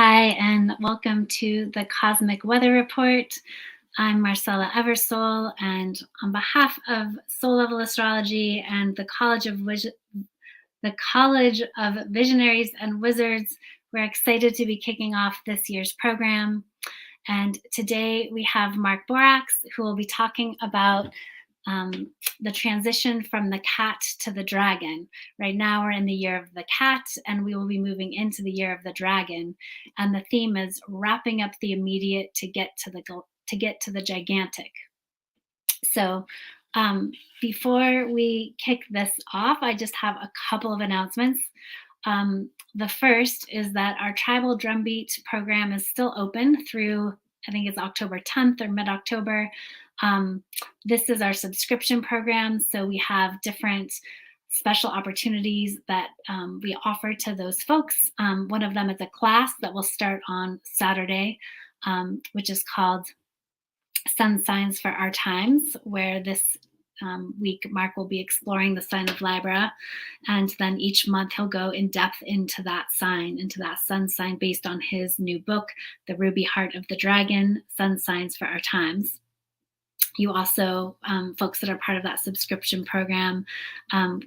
Hi, and welcome to the Cosmic Weather Report. I'm Marcella Eversole, and on behalf of Soul Level Astrology and the College of Visionaries and Wizards, we're excited to be kicking off this year's program. And today we have Mark Borax, who will be talking about the transition from the cat to the dragon. Right now we're in the year of the cat, and we will be moving into the year of the dragon. And the theme is wrapping up the immediate to get to the gigantic. So before we kick this off, I just have a couple of announcements. The first is that our tribal drumbeat program is still open through, I think it's October 10th or mid-October. This is our subscription program, so we have different special opportunities that we offer to those folks. One of them is a class that will start on Saturday, which is called Sun Signs for Our Times, where this week Mark will be exploring the sign of Libra, and then each month he'll go in depth into that sun sign, based on his new book, The Ruby Heart of the Dragon, Sun Signs for Our Times. You also, folks that are part of that subscription program,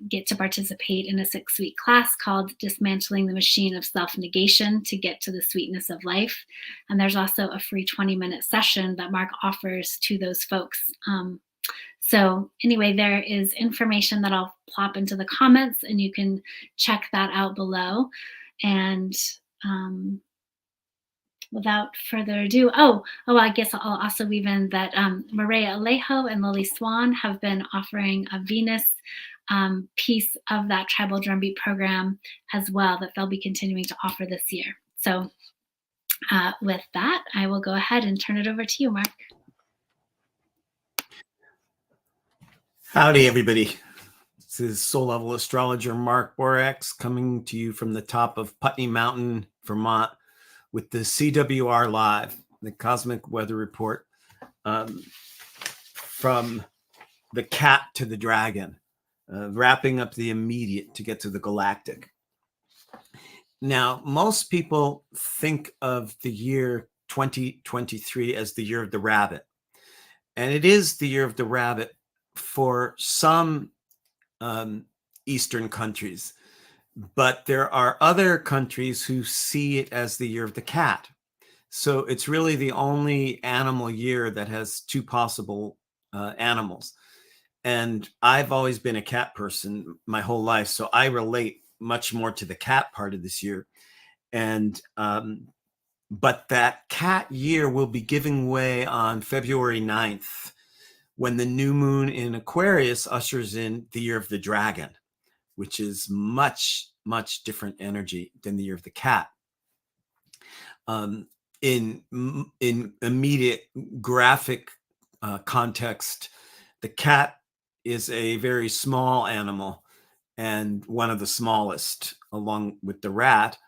get to participate in a 6-week class called Dismantling the Machine of Self-Negation to Get to the Sweetness of Life. And there's also a free 20-minute session that Mark offers to those folks. So anyway, there is information that I'll plop into the comments, and you can check that out below. And without further ado, I guess I'll also weave in that Maria Alejo and Lily Swan have been offering a Venus piece of that tribal drumbeat program as well, that they'll be continuing to offer this year. So with that, I will go ahead and turn it over to you, Mark. Howdy, everybody. This is Soul Level Astrologer Mark Borax coming to you from the top of Putney Mountain, Vermont, with the CWR Live, the Cosmic Weather Report, from the cat to the dragon, wrapping up the immediate to get to the galactic. Now, most people think of the year 2023 as the year of the rabbit, and it is the year of the rabbit for some Eastern countries. But there are other countries who see it as the year of the cat. So it's really the only animal year that has two possible animals. And I've always been a cat person my whole life, so I relate much more to the cat part of this year. And but that cat year will be giving way on February 9th, when the new moon in Aquarius ushers in the year of the dragon, which is much, much different energy than the year of the cat. In immediate graphic context, the cat is a very small animal and one of the smallest, along with the rat.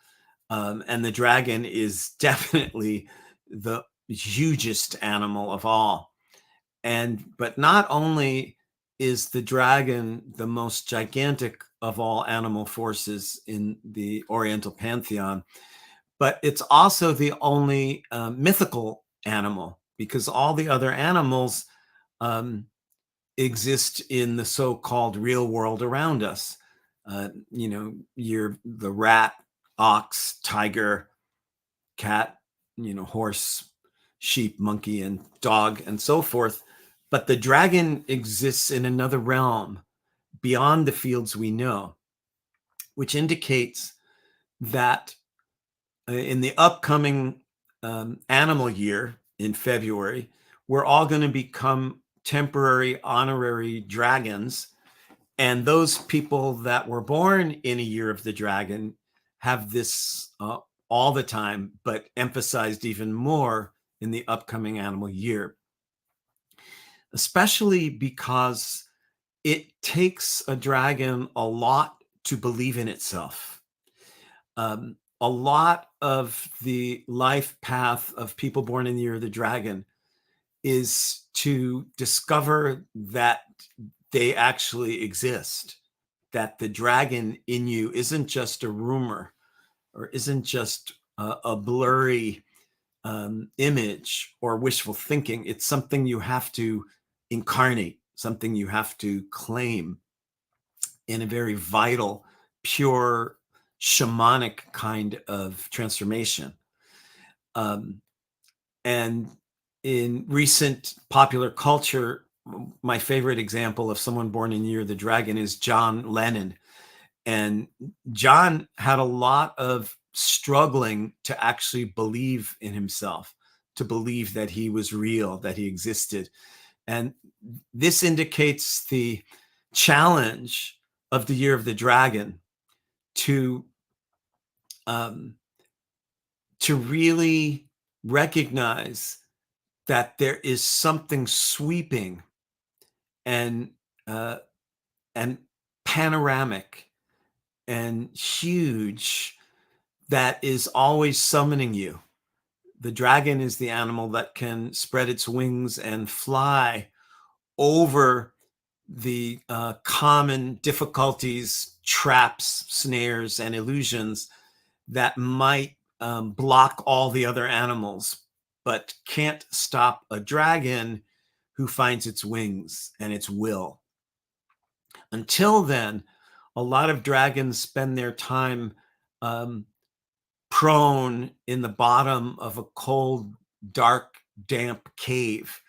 And the dragon is definitely the hugest animal of all. But not only is the dragon the most gigantic of all animal forces in the Oriental pantheon, but it's also the only mythical animal, because all the other animals exist in the so-called real world around us. You're the rat, ox, tiger, cat, horse, sheep, monkey, and dog, and so forth. But the dragon exists in another realm beyond the fields we know, which indicates that in the upcoming animal year in February, we're all going to become temporary honorary dragons. And those people that were born in a year of the dragon have this all the time, but emphasized even more in the upcoming animal year, especially because it takes a dragon a lot to believe in itself. A lot of the life path of people born in the year of the dragon is to discover that they actually exist, that the dragon in you isn't just a rumor or isn't just a blurry image or wishful thinking. It's something you have to incarnate, something you have to claim in a very vital, pure, shamanic kind of transformation. And in recent popular culture, my favorite example of someone born in the year of the dragon is John Lennon. And John had a lot of struggling to actually believe in himself, to believe that he was real, that he existed. And this indicates the challenge of the year of the dragon to um, to really recognize that there is something sweeping and uh, and panoramic and huge that is always summoning you. The dragon is the animal that can spread its wings and fly over the common difficulties, traps, snares, and illusions that might block all the other animals, but can't stop a dragon who finds its wings and its will. Until then, a lot of dragons spend their time um, prone in the bottom of a cold, dark, damp cave,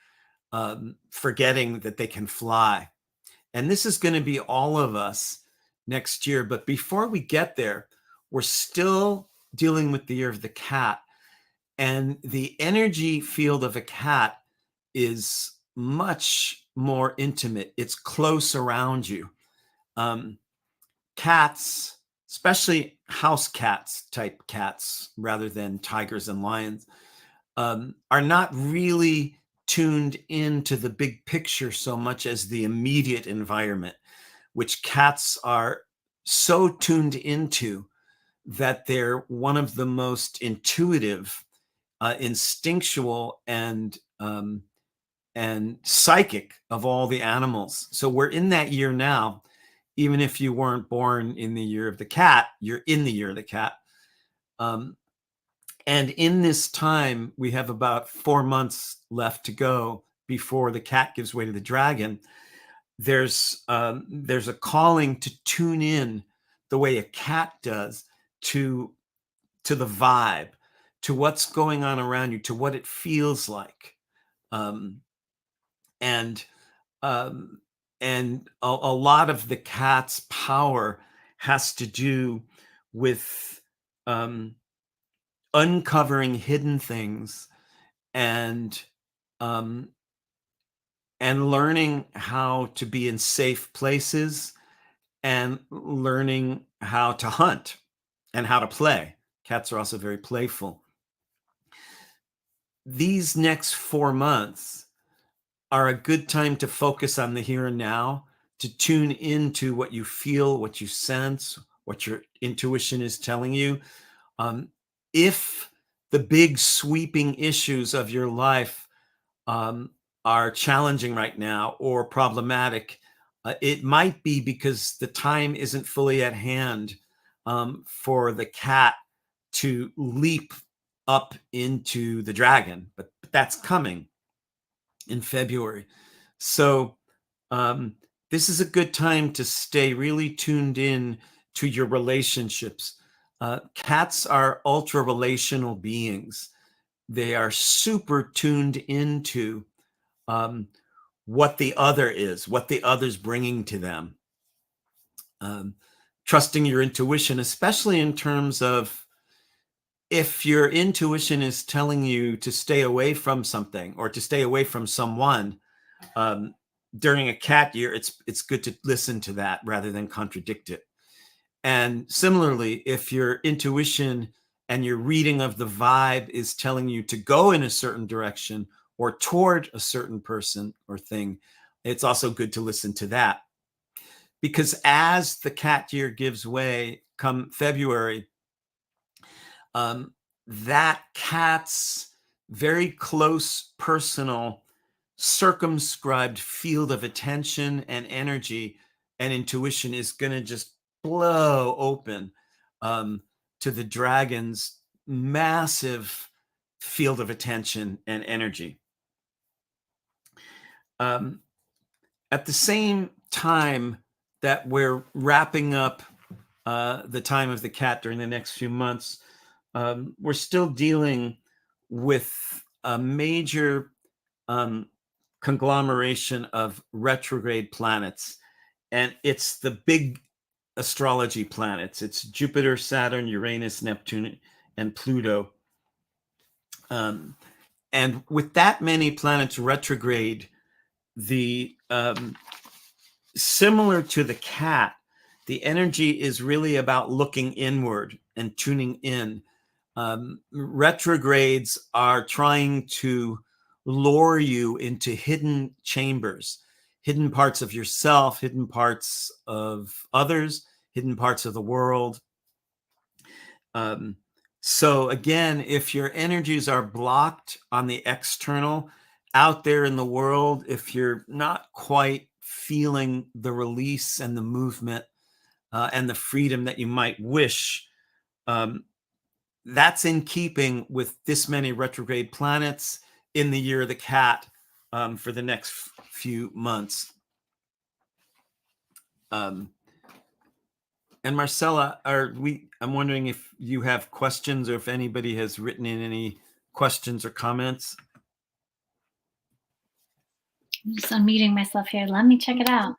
forgetting that they can fly. And this is going to be all of us next year. But before we get there, we're still dealing with the year of the cat. And the energy field of a cat is much more intimate, it's close around you. Cats, especially house cats type cats, rather than tigers and lions, are not really tuned into the big picture so much as the immediate environment, which cats are so tuned into that they're one of the most intuitive, instinctual, and psychic of all the animals. So we're in that year now. Even if you weren't born in the year of the cat, you're in the year of the cat. And in this time, we have about 4 months left to go before the cat gives way to the dragon. There's a calling to tune in the way a cat does to the vibe, to what's going on around you, to what it feels like, um, and um, a lot of the cat's power has to do with um, uncovering hidden things and um, and learning how to be in safe places and learning how to hunt and how to play. Cats are also very playful. These next 4 months are a good time to focus on the here and now, to tune into what you feel, what you sense, what your intuition is telling you. If the big sweeping issues of your life um, are challenging right now or problematic, it might be because the time isn't fully at hand for the cat to leap up into the dragon, but that's coming in February. So this is a good time to stay really tuned in to your relationships. Cats are ultra relational beings. They are super tuned into um, what the other is, what the other's bringing to them. Um, Trusting your intuition, especially in terms of if your intuition is telling you to stay away from something or to stay away from someone, um, during a cat year, it's good to listen to that rather than contradict it. And similarly, if your intuition and your reading of the vibe is telling you to go in a certain direction or toward a certain person or thing, it's also good to listen to that. Because as the cat year gives way come February, that cat's very close, personal, circumscribed field of attention and energy and intuition is going to just blow open to the dragon's massive field of attention and energy. At the same time that we're wrapping up the time of the cat during the next few months, we're still dealing with a major conglomeration of retrograde planets. And it's the big astrology planets. It's Jupiter, Saturn, Uranus, Neptune, and Pluto. And with that many planets retrograde, the similar to the cat, the energy is really about looking inward and tuning in. Retrogrades are trying to lure you into hidden chambers, hidden parts of yourself, hidden parts of others, hidden parts of the world. So again, if your energies are blocked on the external, out there in the world, if you're not quite feeling the release and the movement and the freedom that you might wish, that's in keeping with this many retrograde planets in the year of the cat for the next few months. And Marcella, I'm wondering if you have questions or if anybody has written in any questions or comments. I'm just unmuting myself here. Let me check it out.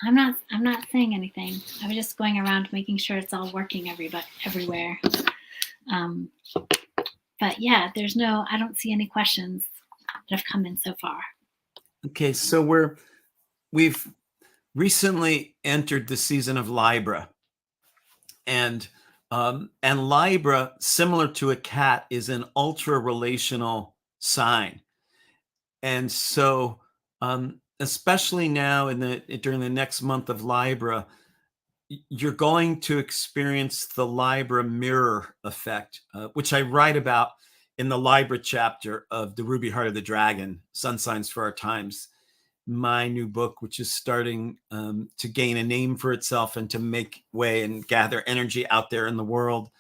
I'm not saying anything. I was just going around making sure it's all working everywhere. But yeah, I don't see any questions that have come in so far. Okay, so we've recently entered the season of Libra, and Libra, similar to a cat, is an ultra relational sign, and so especially now during the next month of Libra, you're going to experience the Libra mirror effect, which I write about in the Libra chapter of The Ruby Heart of the Dragon, Sun Signs for Our Times, my new book, which is starting to gain a name for itself and to make way and gather energy out there in the world.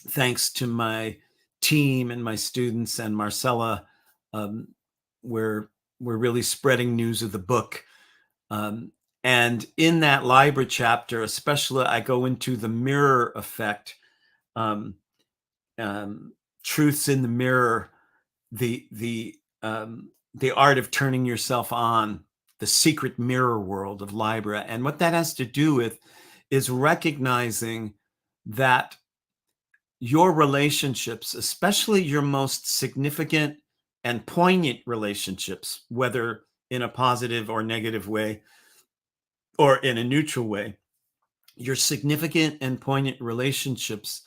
Thanks to my team and my students and Marcella, we're really spreading news of the book. And in that Libra chapter, especially, I go into the mirror effect, truths in the mirror, the art of turning yourself on, the secret mirror world of Libra. And what that has to do with is recognizing that your relationships, especially your most significant and poignant relationships, whether in a positive or negative way, or in a neutral way, your significant and poignant relationships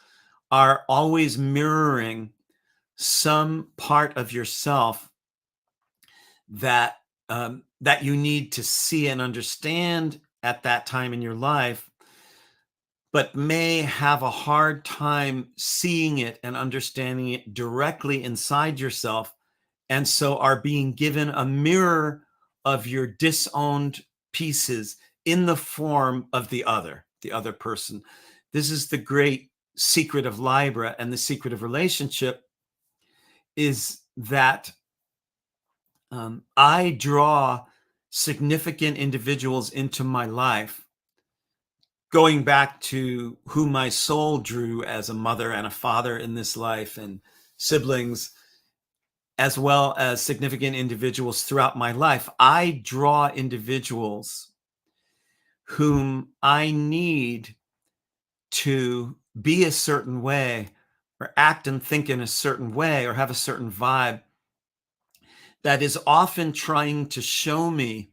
are always mirroring some part of yourself that that you need to see and understand at that time in your life, but may have a hard time seeing it and understanding it directly inside yourself, and so are being given a mirror of your disowned pieces in the form of the other person. This is the great secret of Libra, and the secret of relationship is that I draw significant individuals into my life, going back to who my soul drew as a mother and a father in this life, and siblings, as well as significant individuals throughout my life. I draw individuals whom I need to be a certain way, or act and think in a certain way, or have a certain vibe that is often trying to show me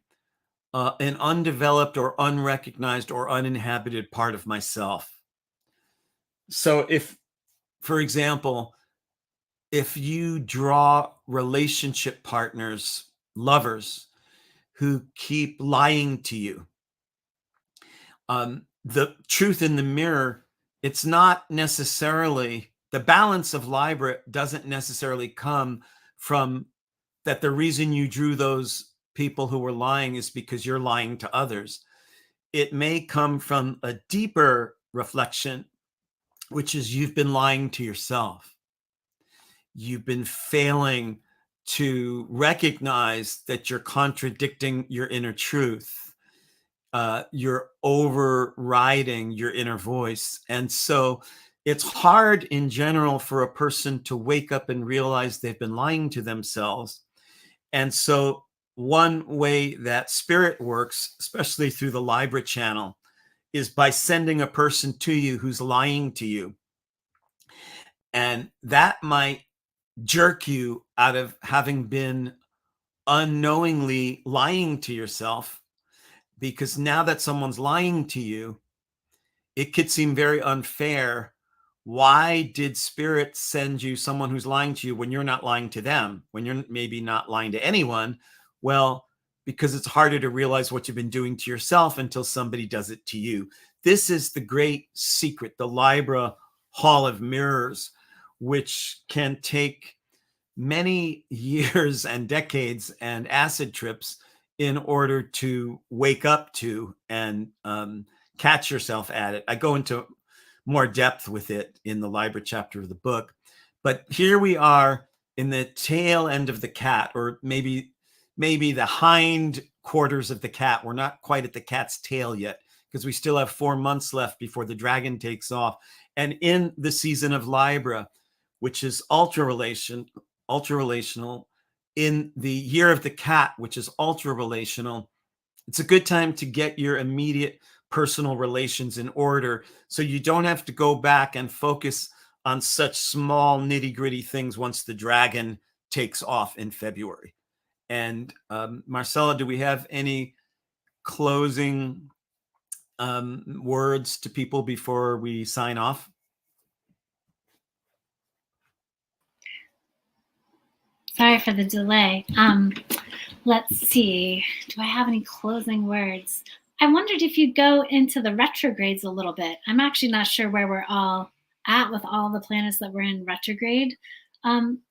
an undeveloped or unrecognized or uninhabited part of myself. So if, for example, if you draw relationship partners, lovers, who keep lying to you, the truth in the mirror, it's not necessarily, the balance of Libra doesn't necessarily come from that the reason you drew those people who were lying is because you're lying to others. It may come from a deeper reflection which is you've been lying to yourself. You've been failing to recognize that you're contradicting your inner truth. You're overriding your inner voice. And so it's hard in general for a person to wake up and realize they've been lying to themselves. And so one way that spirit works, especially through the Libra channel, is by sending a person to you who's lying to you. And that might jerk you out of having been unknowingly lying to yourself, because now that someone's lying to you, it could seem very unfair. Why did spirit send you someone who's lying to you when you're not lying to them, when you're maybe not lying to anyone? Well, because it's harder to realize what you've been doing to yourself until somebody does it to you. This is the great secret, the Libra Hall of Mirrors, which can take many years and decades and acid trips in order to wake up to and catch yourself at it. I go into more depth with it in the Libra chapter of the book. But here we are in the tail end of the cat, or maybe the hind quarters of the cat. We're not quite at the cat's tail yet, because we still have 4 months left before the dragon takes off. And in the season of Libra, which is ultra relational, in the year of the cat, which is ultra relational, it's a good time to get your immediate personal relations in order, so you don't have to go back and focus on such small nitty gritty things once the dragon takes off in February. And Marcella, do we have any closing words to people before we sign off? Sorry for the delay. Let's see. Do I have any closing words? I wondered if you'd go into the retrogrades a little bit. I'm actually not sure where we're all at with all the planets that were in retrograde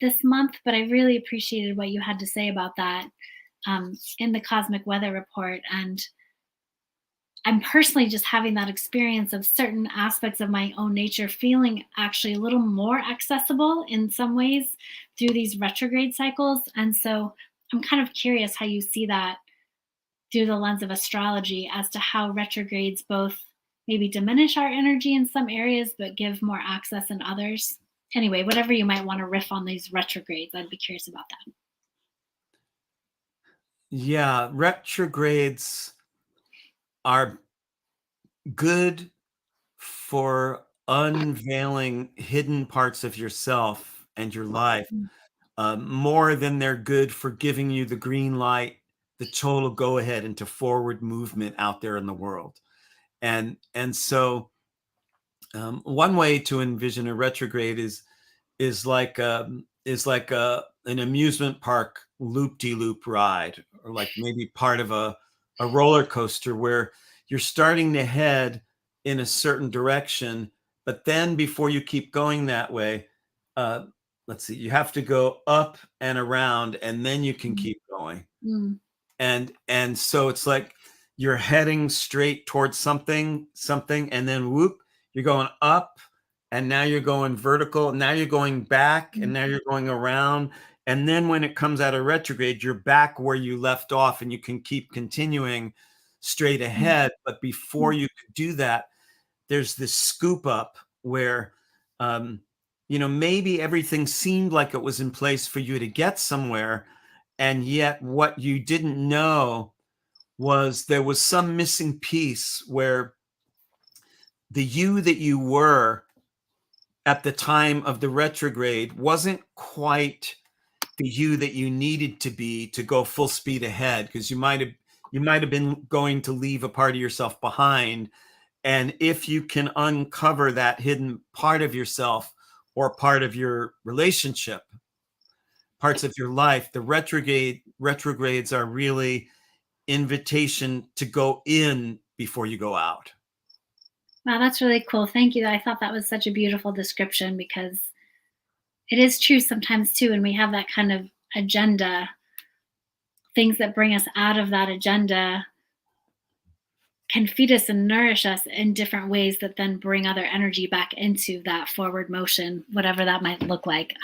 this month, but I really appreciated what you had to say about that in the Cosmic Weather Report. And I'm personally just having that experience of certain aspects of my own nature feeling actually a little more accessible in some ways through these retrograde cycles. And so I'm kind of curious how you see that through the lens of astrology, as to how retrogrades both maybe diminish our energy in some areas but give more access in others. Anyway, whatever you might want to riff on these retrogrades, I'd be curious about that. Yeah, retrogrades are good for unveiling hidden parts of yourself and your life, more than they're good for giving you the green light, the total go ahead into forward movement out there in the world. And so one way to envision a retrograde is like an amusement park loop-de-loop ride, or like maybe part of a roller coaster where you're starting to head in a certain direction, but then before you keep going that way, uh, let's see, you have to go up and around, and then you can keep going. Mm. And so it's like you're heading straight towards something, and then whoop, you're going up, and now you're going vertical, now you're going back, and now you're going around. And then when it comes out of retrograde, you're back where you left off, and you can keep continuing straight ahead. But before you could do that, there's this scoop up where maybe everything seemed like it was in place for you to get somewhere, and yet what you didn't know was there was some missing piece where the you that you were at the time of the retrograde wasn't quite the you that you needed to be to go full speed ahead, because you might have been going to leave a part of yourself behind. And if you can uncover that hidden part of yourself, or part of your relationship, parts of your life, the retrogrades are really invitation to go in before you go out. Wow, that's really cool. Thank you. I thought that was such a beautiful description, because it is true sometimes too, when we have that kind of agenda, things that bring us out of that agenda can feed us and nourish us in different ways that then bring other energy back into that forward motion, whatever that might look like.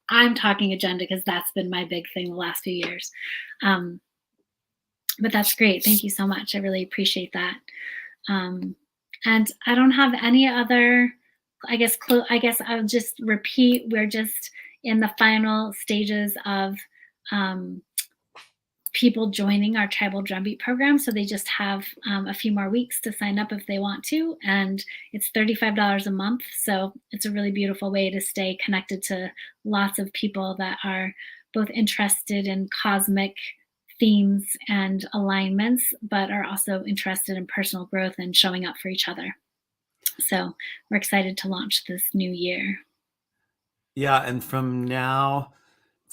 I'm talking agenda because that's been my big thing the last few years. But that's great. Thank you so much. I really appreciate that. And I don't have any other, I guess I'll just repeat. We're just in the final stages of people joining our tribal drumbeat program. So they just have a few more weeks to sign up if they want to. And it's $35 a month. So it's a really beautiful way to stay connected to lots of people that are both interested in cosmic themes and alignments, but are also interested in personal growth and showing up for each other. So we're excited to launch this new year. Yeah, and from now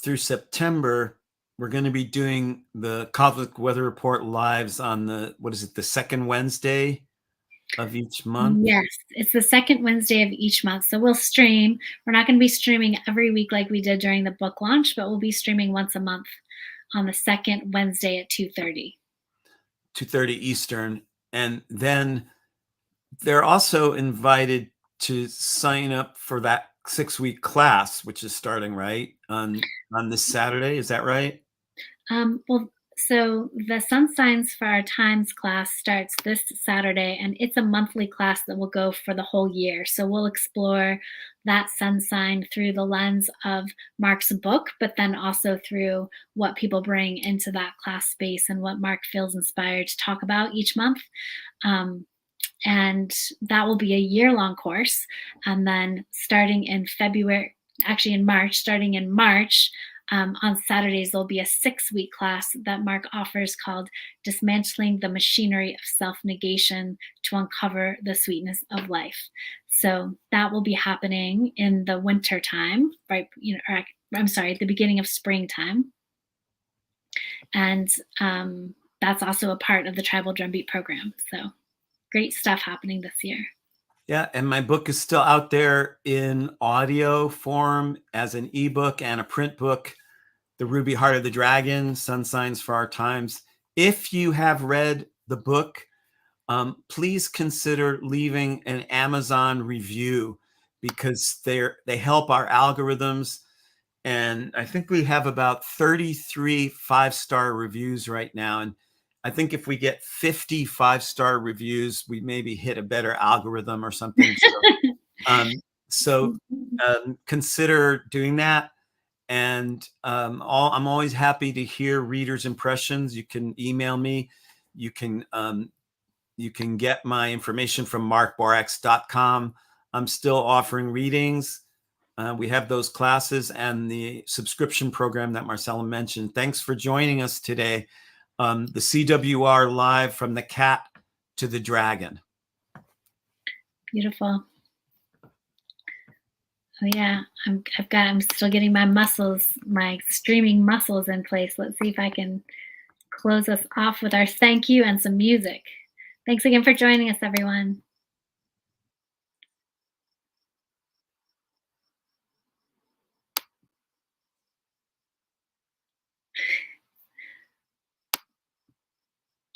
through September, we're going to be doing the Cosmic Weather Report lives on the second Wednesday of each month? Yes, it's the second Wednesday of each month. So we'll stream. We're not going to be streaming every week like we did during the book launch, but we'll be streaming once a month on the second Wednesday at 2:30. 2:30 Eastern. And then they're also invited to sign up for that 6-week class, which is starting right on this Saturday. Is that right? Well, so the Sun Signs for Our Times class starts this Saturday, and it's a monthly class that will go for the whole year. So we'll explore that sun sign through the lens of Mark's book, but then also through what people bring into that class space and what Mark feels inspired to talk about each month. And that will be a year-long course. And then starting in March, on Saturdays, there'll be a 6-week class that Mark offers called Dismantling the Machinery of Self-Negation to Uncover the Sweetness of Life. So that will be happening in the winter time, right? The beginning of springtime. And that's also a part of the Tribal Drumbeat program. So great stuff happening this year. Yeah, and my book is still out there in audio form as an ebook and a print book, The Ruby Heart of the Dragon, Sun Signs for Our Times. If you have read the book, please consider leaving an Amazon review because they help our algorithms. And I think we have about 33 5-star reviews right now. And I think if we get 50 5-star reviews, we maybe hit a better algorithm or something. So consider doing that. And I'm always happy to hear readers' impressions. You can email me. You can get my information from markborax.com. I'm still offering readings. We have those classes and the subscription program that Marcella mentioned. Thanks for joining us today. The CWR live from the cat to the dragon. Beautiful. Oh yeah, I'm still getting my streaming muscles in place. Let's see if I can close us off with our thank you and some music. Thanks again for joining us, everyone.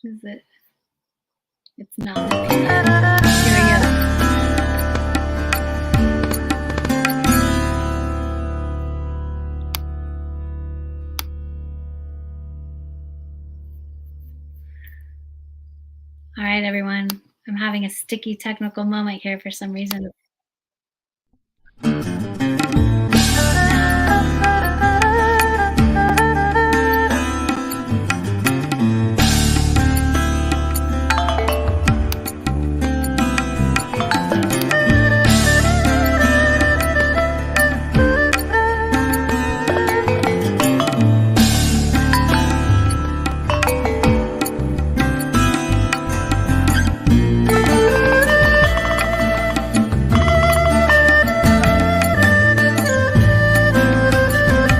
Is it? It's not. Here we go. All right, everyone. I'm having a sticky technical moment here for some reason.